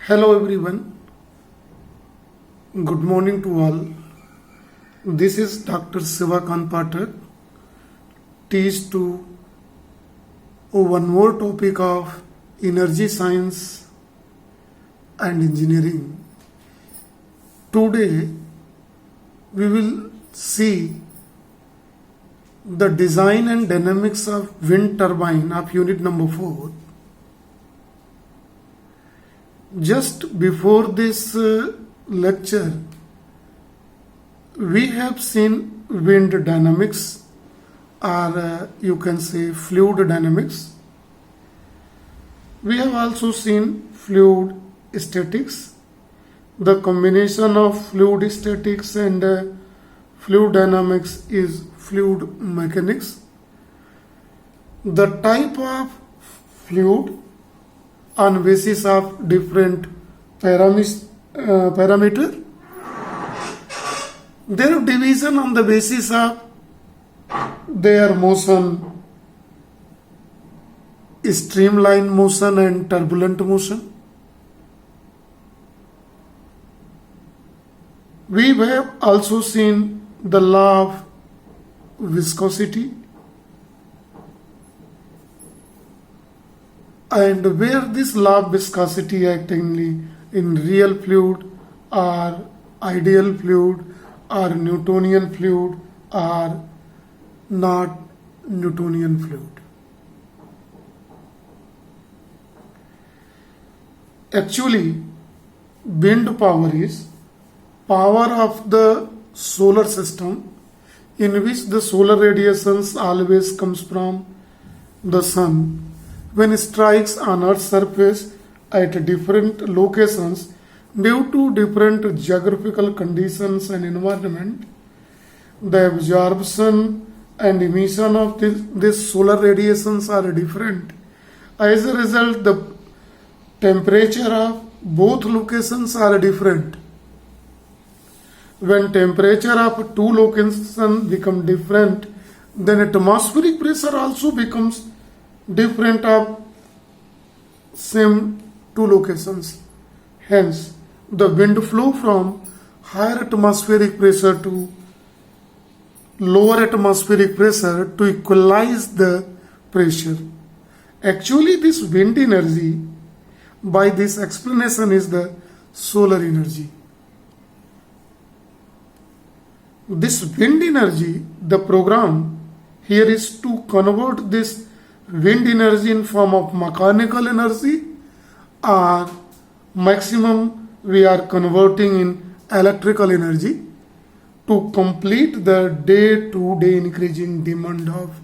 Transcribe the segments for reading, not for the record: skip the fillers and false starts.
Hello everyone, good morning to all. This is Dr. Sivakan Pathak, teach to one more topic of energy science and engineering. Today we will see the design and dynamics of wind turbine of unit number 4. Just before this lecture, we have seen wind dynamics, or you can say fluid dynamics. We have also seen fluid statics. The combination of fluid statics and fluid dynamics is fluid mechanics. The type of fluid on basis of different parameter, their division on the basis of their motion, streamline motion and turbulent motion. We have also seen the law of viscosity, and where this law of viscosity acting in real fluid or ideal fluid or Newtonian fluid or not Newtonian fluid. Actually, wind power is power of the solar system, in which the solar radiations always comes from the sun. When it strikes on Earth's surface at different locations due to different geographical conditions and environment, the absorption and emission of these solar radiations are different. As a result, the temperature of both locations are different. When temperature of two locations become different, then atmospheric pressure also becomes different of same two locations. Hence, the wind flow from higher atmospheric pressure to lower atmospheric pressure to equalize the pressure. Actually, this wind energy, by this explanation, is the solar energy. This wind energy, the program here is to convert this wind energy in form of mechanical energy, or maximum we are converting in electrical energy to complete the day-to-day increasing demand of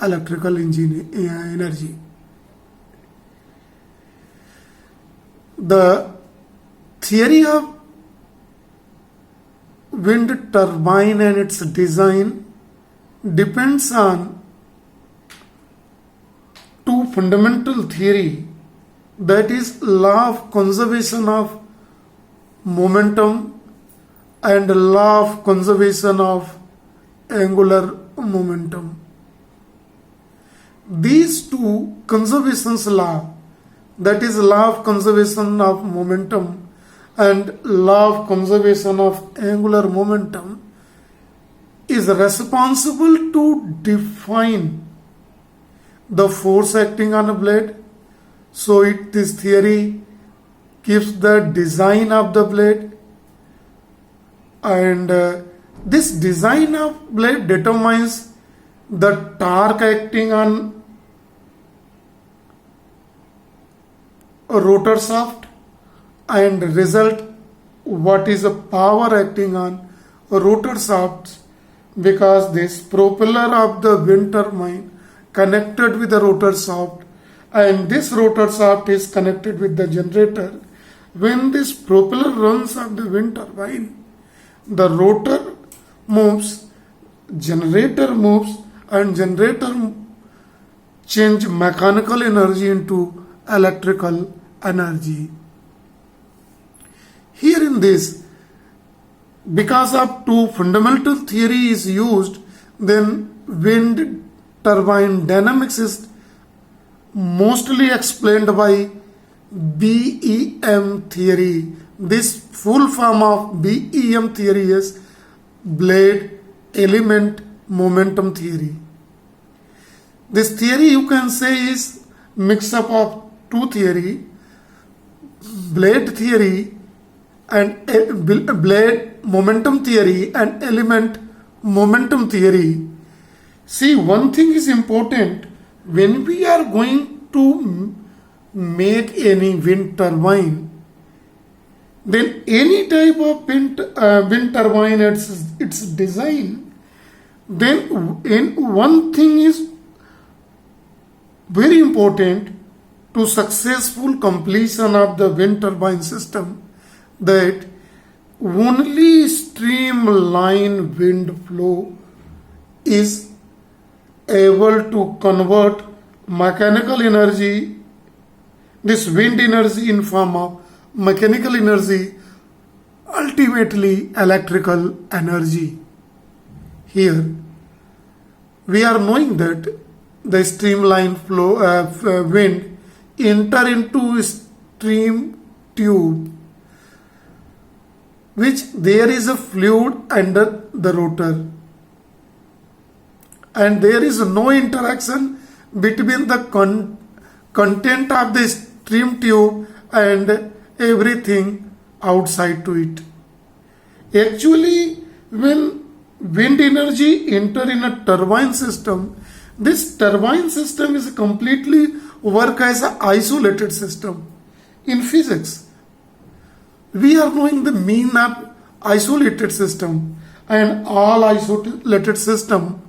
electrical energy. The theory of wind turbine and its design depends on two fundamental theory, that is law of conservation of momentum and law of conservation of angular momentum. These two conservations law, that is law of conservation of momentum and law of conservation of angular momentum, is responsible to define the force acting on a blade. So this theory gives the design of the blade, and this design of blade determines the torque acting on a rotor shaft, and result what is the power acting on a rotor shaft, because this propeller of the wind turbine connected with the rotor shaft, and this rotor shaft is connected with the generator. When this propeller runs of the wind turbine, the rotor moves, generator moves, and generator change mechanical energy into electrical energy. Here in this, because of two fundamental theory is used, then wind turbine dynamics is mostly explained by BEM theory. This full form of BEM theory is blade element momentum theory. This theory you can say is mix up of two theory, blade theory and blade momentum theory and element momentum theory. See, one thing is important when we are going to make any wind turbine, then any type of wind turbine, its design, then one thing is very important to successful completion of the wind turbine system, that only streamline wind flow is able to convert mechanical energy, this wind energy, in form of mechanical energy, ultimately electrical energy. Here we are knowing that the streamline flow wind enter into stream tube, which there is a fluid under the rotor, and there is no interaction between the content of the stream tube and everything outside to it. Actually, when wind energy enter in a turbine system, this turbine system is completely work as an isolated system. In physics, we are knowing the mean of isolated system, and all isolated system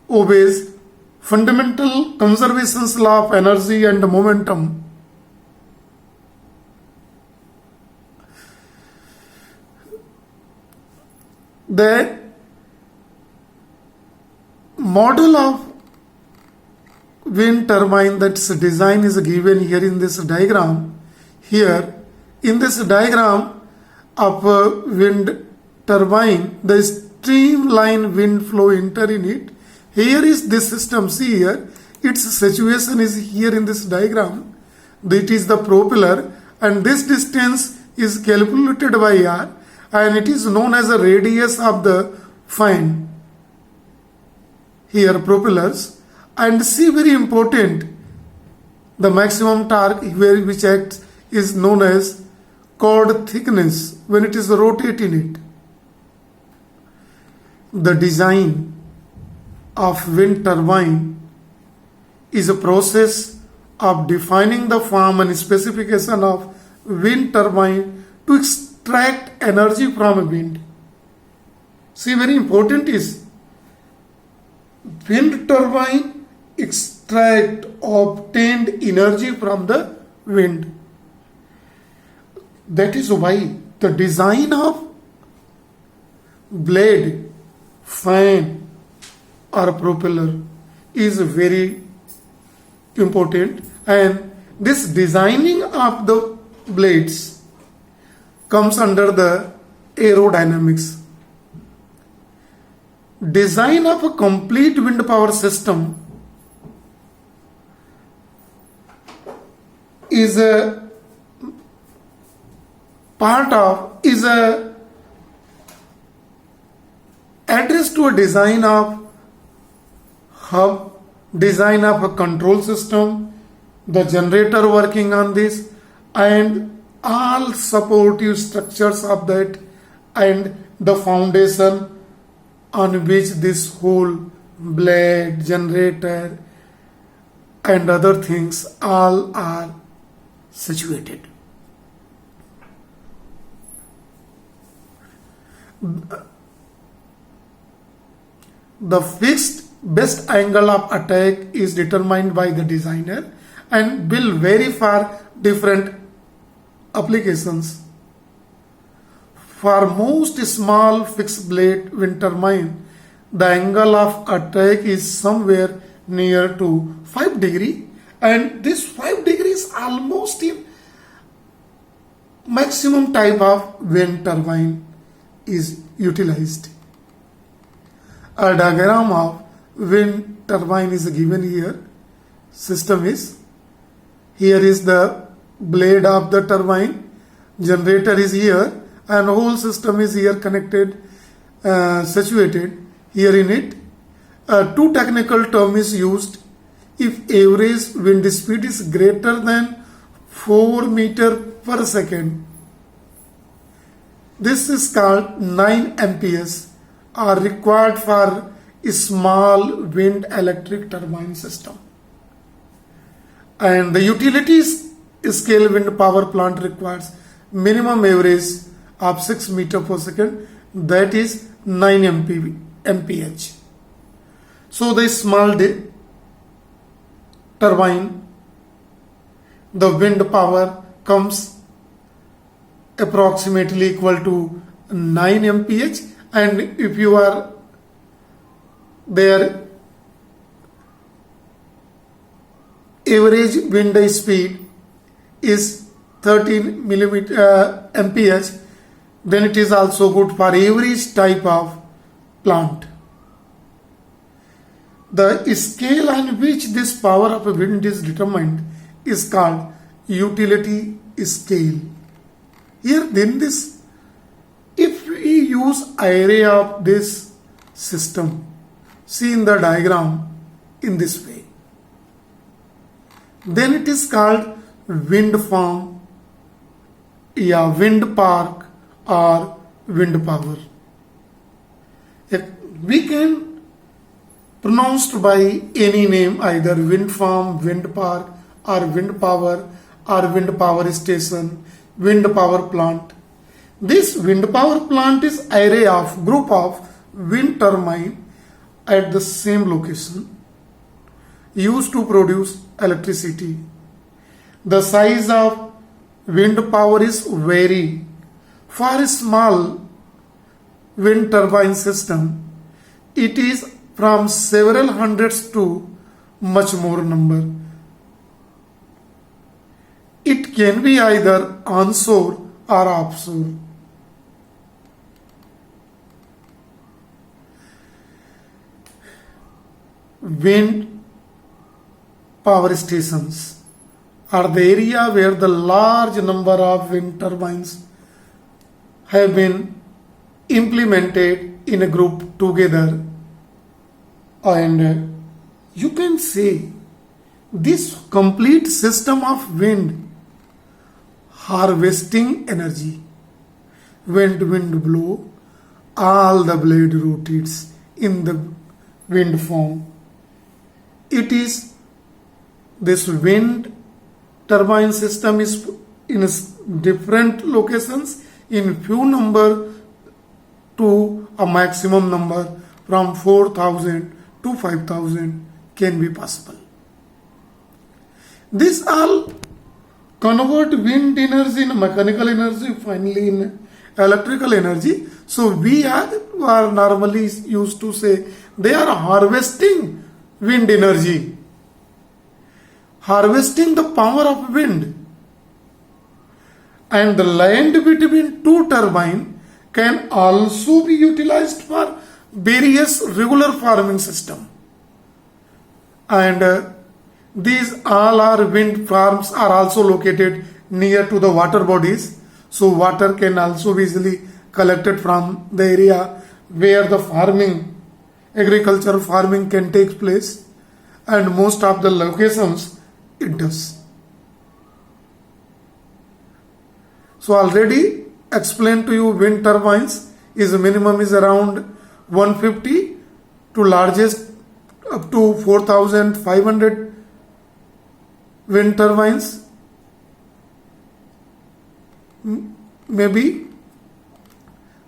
obeys fundamental conservation law of energy and momentum. The model of wind turbine, that's design, is given here in this diagram. Here in this diagram of a wind turbine, the streamline wind flow enter in it. Here is this system. See here, its situation is here in this diagram. That is the propeller, and this distance is calculated by R, and it is known as a radius of the fan. Here propellers. And see, very important, the maximum torque which acts is known as chord thickness when it is rotating it. The design of wind turbine is a process of defining the form and specification of wind turbine to extract energy from a wind. See, very important is wind turbine extract obtained energy from the wind. That is why the design of blade, fan or propeller is very important, and this designing of the blades comes under the aerodynamics. Design of a complete wind power system is a part of, is a address to a design of hub, design of a control system, the generator working on this, and all supportive structures of that, and the foundation on which this whole blade, generator and other things all are situated. The fixed best angle of attack is determined by the designer and will vary for different applications. For most small fixed blade wind turbine, the angle of attack is somewhere near to 5 degree, and this 5 degrees almost in maximum type of wind turbine is utilized. A diagram of wind turbine is given here. System is, here is the blade of the turbine. Generator is here and whole system is here connected, situated here in it. Two technical term is used. If average wind speed is greater than 4 meter per second, this is called 9 amperes are required for a small wind electric turbine system. And the utilities scale wind power plant requires minimum average of 6 meter per second, that is 9 mph. So the small turbine, the wind power comes approximately equal to 9 mph, and if you are there average wind speed is 13 mph, then it is also good for average type of plant. The scale on which this power of a wind is determined is called utility scale. Here then this, if we use area of this system, see in the diagram in this way, then it is called wind farm, wind park or wind power. We can pronounced by any name, either wind farm, wind park or wind power or wind power station, wind power plant. This wind power plant is array of group of wind turbine at the same location used to produce electricity. The size of wind power is vary. For a small wind turbine system, it is from several hundreds to much more number. It can be either onshore or offshore. Wind power stations are the area where the large number of wind turbines have been implemented in a group together, and you can say this complete system of wind harvesting energy. When the wind blow, all the blade rotates in the wind form. It is this wind turbine system is in different locations in few number to a maximum number from 4,000 to 5,000 can be possible. This all convert wind energy in mechanical energy, finally in electrical energy. So we are normally used to say they are harvesting wind energy, harvesting the power of wind. And the land between two turbines can also be utilized for various regular farming system. And these all our wind farms are also located near to the water bodies. So water can also be easily collected from the area where the farming, agricultural farming can take place. And most of the locations it does. So already explained to you, wind turbines is minimum is around 150 to largest up to 4,500 wind turbines maybe.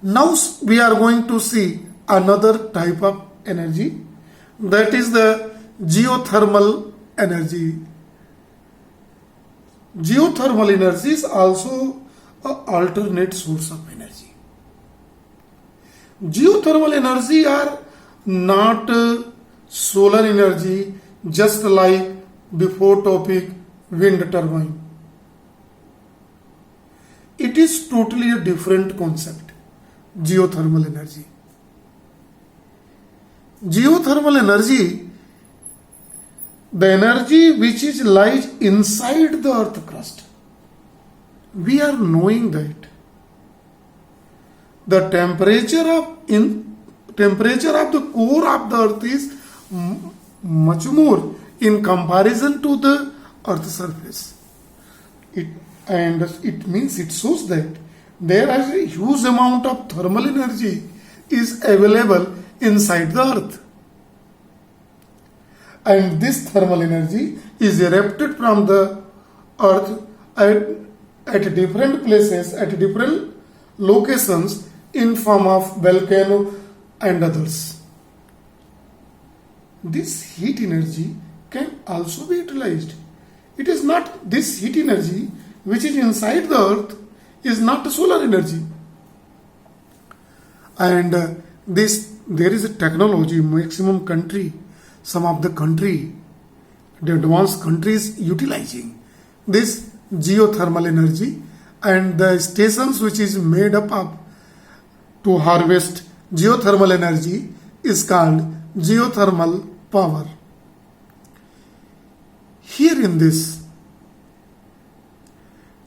Now we are going to see another type of energy, that is the geothermal energy. Geothermal energy is also an alternate source of energy. Geothermal energy are not solar energy, just like before topic wind turbine. It is totally a different concept, geothermal energy. Geothermal energy, the energy which is lies inside the earth crust. we are knowing that the temperature of the core of the earth is much more in comparison to the earth surface. It means it shows that there is a huge amount of thermal energy is available inside the earth, and this thermal energy is erupted from the earth at different places, at different locations, in form of volcano and others. This heat energy can also be utilized. It is not this heat energy which is inside the earth is not solar energy. And there is a technology, maximum country, some of the country, the advanced countries utilizing this geothermal energy, and the stations which is made up of to harvest geothermal energy is called geothermal power. Here in this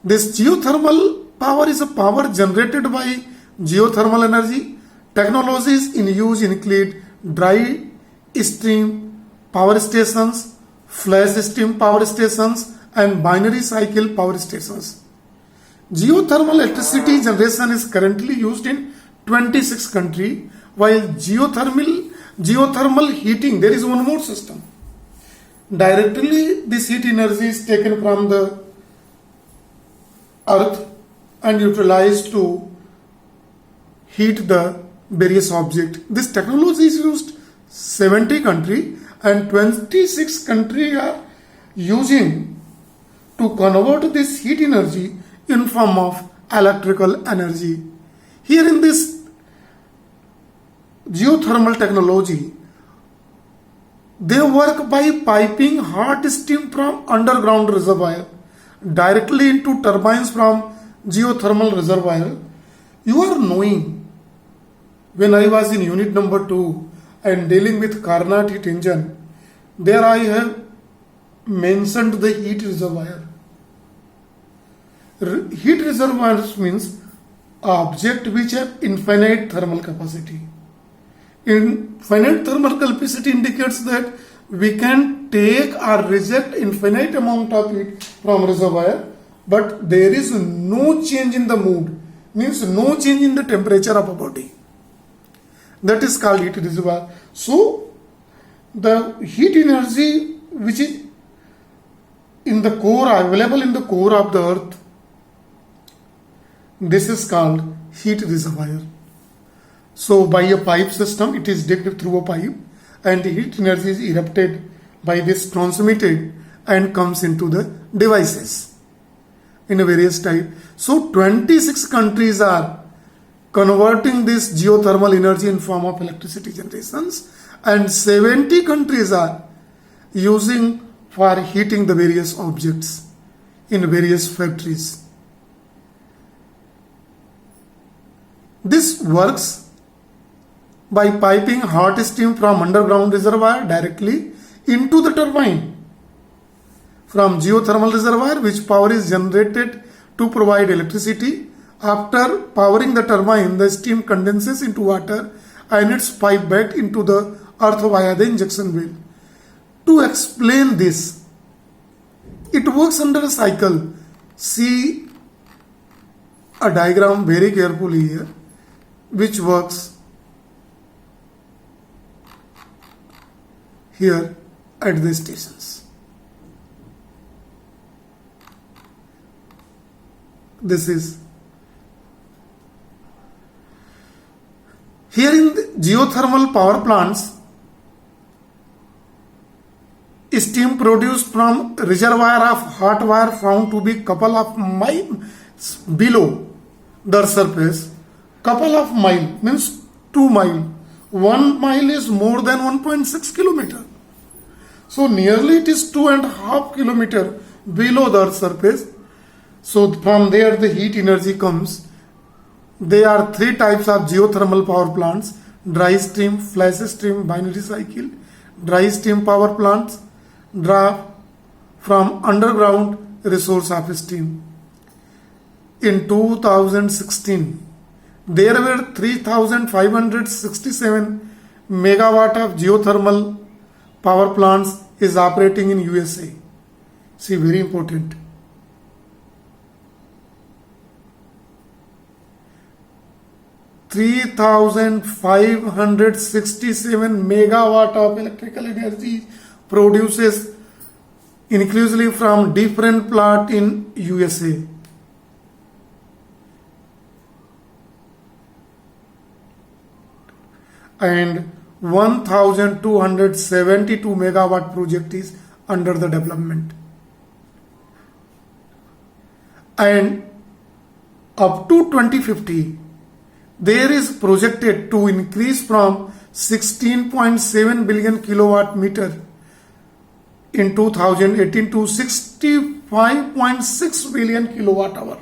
geothermal power is a power generated by geothermal energy. Technologies in use include dry stream power stations, flash stream power stations, and binary cycle power stations. Geothermal electricity generation is currently used in 26 countries, while geothermal heating, there is one more system. Directly this heat energy is taken from the earth and utilized to heat the various objects. This technology is used 70 countries, and 26 countries are using to convert this heat energy in form of electrical energy. Here in this geothermal technology, they work by piping hot steam from underground reservoir directly into turbines from geothermal reservoir. You are knowing, when I was in unit number 2 and dealing with Carnot heat engine, there I have mentioned the heat reservoir. Heat reservoirs means object which have infinite thermal capacity. Infinite thermal capacity indicates that we can take or reject infinite amount of heat from reservoir, but there is no change in the mood, means no change in the temperature of a body. That is called heat reservoir. So the heat energy which is in the core, available in the core of the earth, this is called heat reservoir. So by a pipe system, it is digged through a pipe, and heat energy is erupted by this, transmitted, and comes into the devices in a various type. So 26 countries are converting this geothermal energy in form of electricity generations, and 70 countries are using for heating the various objects in various factories. This works by piping hot steam from underground reservoir directly into the turbine from geothermal reservoir, which power is generated to provide electricity. After powering the turbine, the steam condenses into water and it's piped back into the earth via the injection well. To explain this, it works under a cycle. See a diagram very carefully here, which works here at the stations. This is here in the geothermal power plants, steam produced from reservoir of hot water found to be couple of miles below the surface. Couple of mile means 2 miles. 1 mile is more than 1.6 kilometer. So nearly it is 2.5 kilometer below the surface. So from there the heat energy comes. There are 3 types of geothermal power plants: dry steam, flash steam, binary cycle. Dry steam power plants draw from underground resource of steam. in 2016, there were 3,567 megawatt of geothermal power plants is operating in USA. See, very important. $3,567 megawatt of electrical energy produces inclusively from different plant in USA. And 1,272 megawatt project is under the development. And up to 2050, there is projected to increase from 16.7 billion kilowatt meter in 2018 to 65.6 billion kilowatt hour.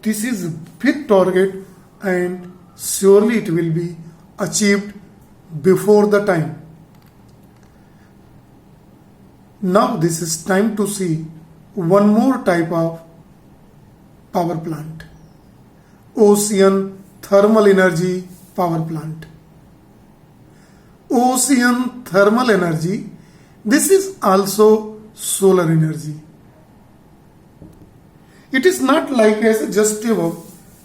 This is a big target and surely it will be achieved before the time. Now this is time to see one more type of power plant. Ocean thermal energy power plant. Ocean thermal energy, this is also solar energy. It is not like as just a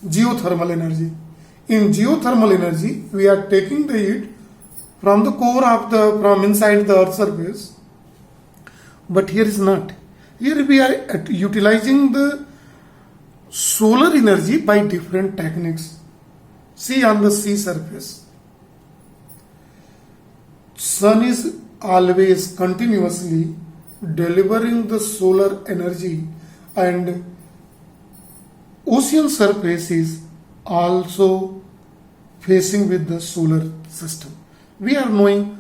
geothermal energy. In geothermal energy, we are taking the heat from the core of from inside the earth surface, but here is not. Here we are utilizing the solar energy by different techniques. See on the sea surface. Sun is always continuously delivering the solar energy, and ocean surface is also facing with the solar system. We are knowing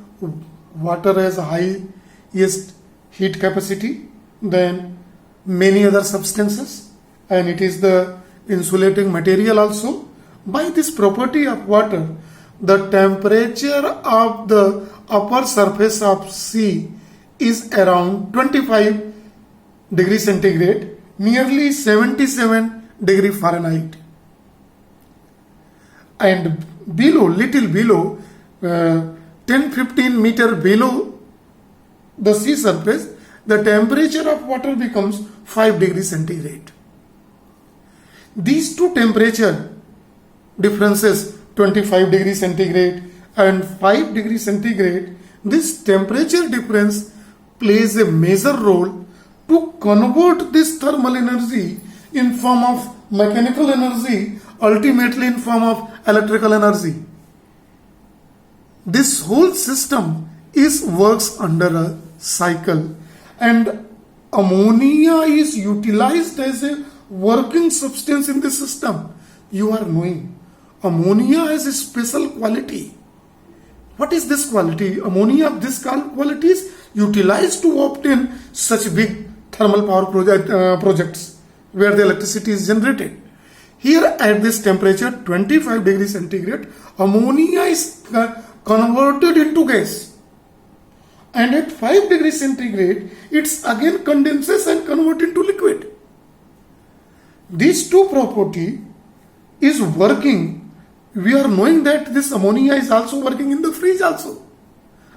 water has highest heat capacity than many other substances, and it is the insulating material also. By this property of water, the temperature of the upper surface of sea is around 25 degrees centigrade, nearly 77 degree Fahrenheit. And below, little below, 10-15 meter below the sea surface, the temperature of water becomes 5 degrees centigrade. These two temperature differences, 25 degrees centigrade and 5 degrees centigrade, this temperature difference plays a major role to convert this thermal energy in form of mechanical energy, ultimately in form of electrical energy. This whole system works under a cycle, and ammonia is utilized as a working substance in the system. You are knowing ammonia has a special quality. What is this quality? Ammonia of this quality is utilized to obtain such big thermal power projects where the electricity is generated. Here at this temperature 25 degrees centigrade, ammonia is converted into gas, and at 5 degrees centigrade it's again condenses and converted into liquid. These two property is working. We are knowing that this ammonia is also working in the fridge also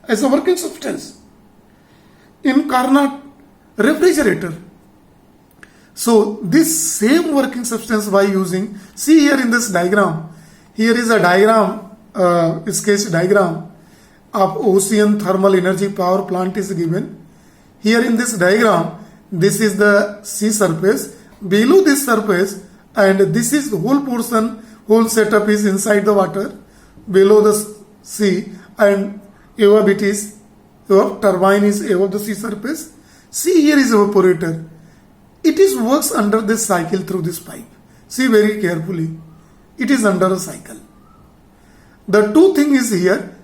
as a working substance, in Carnot refrigerator. So this same working substance by using, see here in this diagram, here is a diagram, sketch diagram of ocean thermal energy power plant is given. Here in this diagram, this is the sea surface, below this surface, and this is the whole portion, whole setup is inside the water, below the sea, and above it is, above turbine is above the sea surface. See, here is evaporator. It is works under this cycle through this pipe. See very carefully. It is under a cycle. The two thing is here.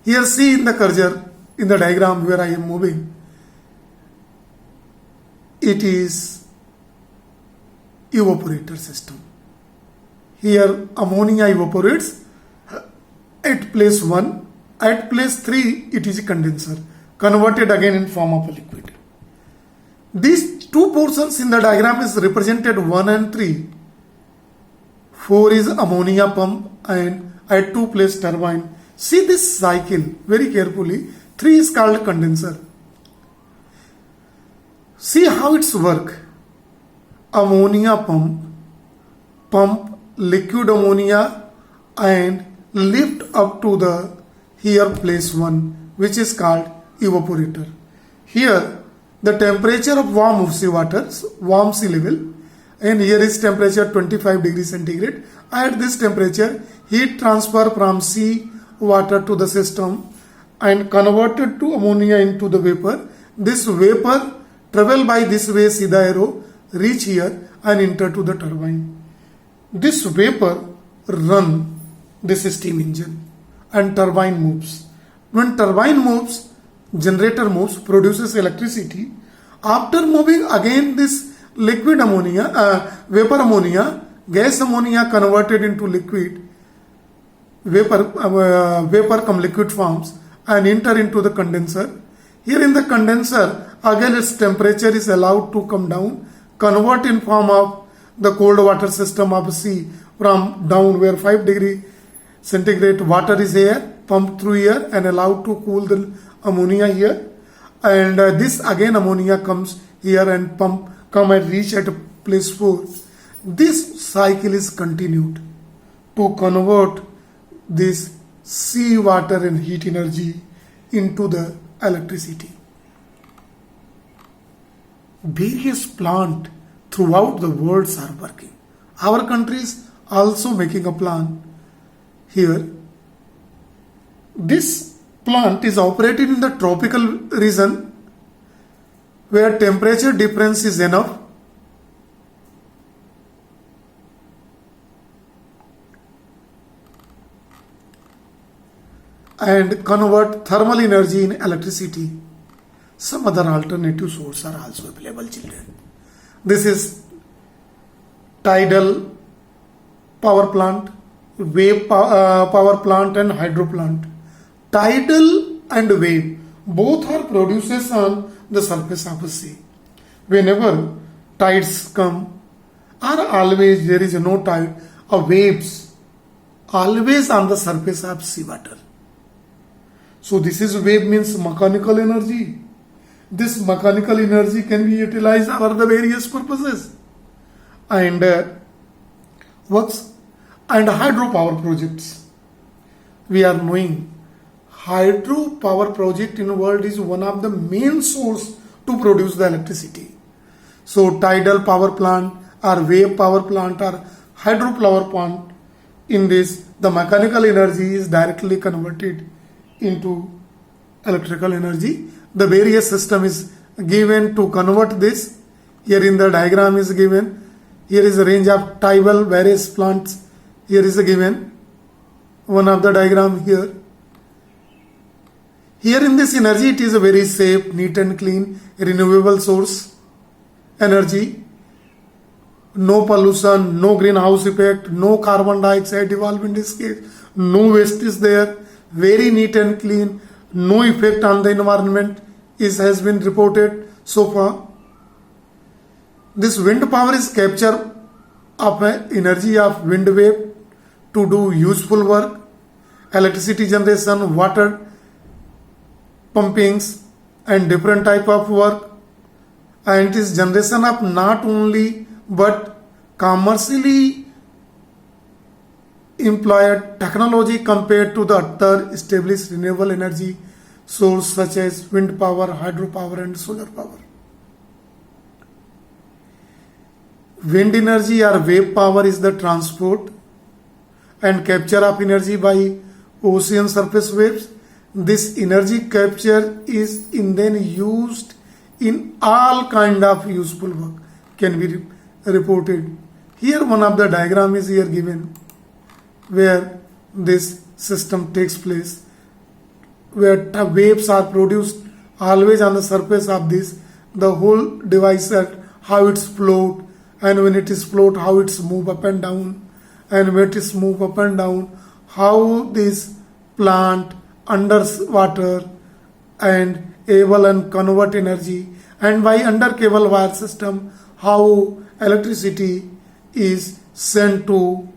Here see in the cursor, in the diagram where I am moving. It is evaporator system. Here ammonia evaporates at place 1. At place 3 it is a condenser, converted again in form of a liquid. These two two portions in the diagram is represented 1 and 3. 4 is ammonia pump and at 2 place turbine. See this cycle very carefully. 3 is called condenser. See how it's work. Ammonia pump liquid ammonia and lift up to the here place 1, which is called evaporator. Here the temperature of warm sea water, warm sea level, and here is temperature 25 degrees centigrade. At this temperature, heat transfer from sea water to the system and converted to ammonia into the vapor. This vapor travel by this way, see the arrow, reach here and enter to the turbine. This vapor run this steam engine and turbine moves. When turbine moves, generator moves, produces electricity. After moving again this liquid ammonia, vapor ammonia, gas ammonia converted into liquid, vapor come liquid forms and enter into the condenser. Here in the condenser, again its temperature is allowed to come down, convert in form of the cold water system of sea from down where 5 degree centigrade water is here, pumped through here and allowed to cool the ammonia here. And this again ammonia comes here and come and reach at place 4. This cycle is continued to convert this sea water and heat energy into the electricity. Various plants throughout the world are working. Our country is also making a plant here. This plant is operated in the tropical region where temperature difference is enough and convert thermal energy in electricity. Some other alternative sources are also available, children. This is tidal power plant, wave power plant and hydro plant. Tidal and wave both are produced on the surface of the sea. Whenever tides come, or always there is no tide, waves always on the surface of sea water. So this is wave means mechanical energy. This mechanical energy can be utilized for the various purposes and works. And hydropower projects. We are knowing hydropower project in the world is one of the main source to produce the electricity. So tidal power plant or wave power plant or hydropower plant, in this the mechanical energy is directly converted into electrical energy. The various system is given to convert this. Here in the diagram is given. Here is a range of tidal various plants. Here is a given one of the diagram here. Here in this energy, it is a very safe, neat and clean, renewable source energy. No pollution, no greenhouse effect, no carbon dioxide evolved in this case, no waste is there, very neat and clean, no effect on the environment has been reported so far. This wind power is capture of energy of wind wave to do useful work, electricity generation, water pumpings and different type of work, and it is generation of not only but commercially employed technology compared to the other established renewable energy source such as wind power, hydropower and solar power. Wind energy or wave power is the transport and capture of energy by ocean surface waves. This energy capture is then used in all kind of useful work can be reported. Here one of the diagram is here given where this system takes place, where waves are produced always on the surface of this, the whole device, how it's float, and when it is float, how it's move up and down, and when it is move up and down, how this plant under water and able and convert energy and by under cable wire system how electricity is sent to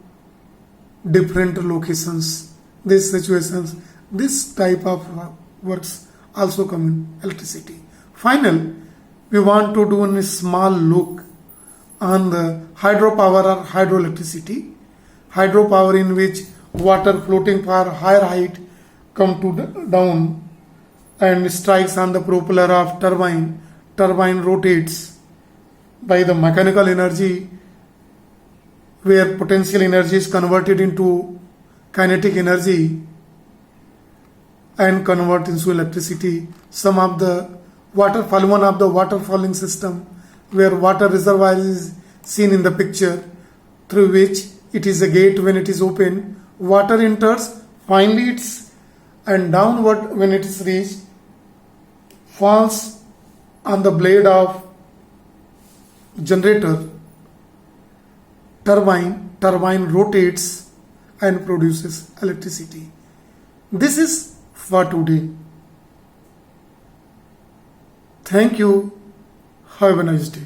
different locations. These situations, this type of works also come in electricity. Final, we want to do a small look on the hydropower or hydroelectricity. Hydropower in which water floating for higher height come to down and strikes on the propeller of turbine. Turbine rotates by the mechanical energy where potential energy is converted into kinetic energy and convert into electricity. Some of the waterfall, one of the water falling system where water reservoir is seen in the picture, through which it is a gate. When it is open, water enters, finally it's and downward when it is reached falls on the blade of generator. Turbine rotates and produces electricity. This is for today. Thank you. Have a nice day.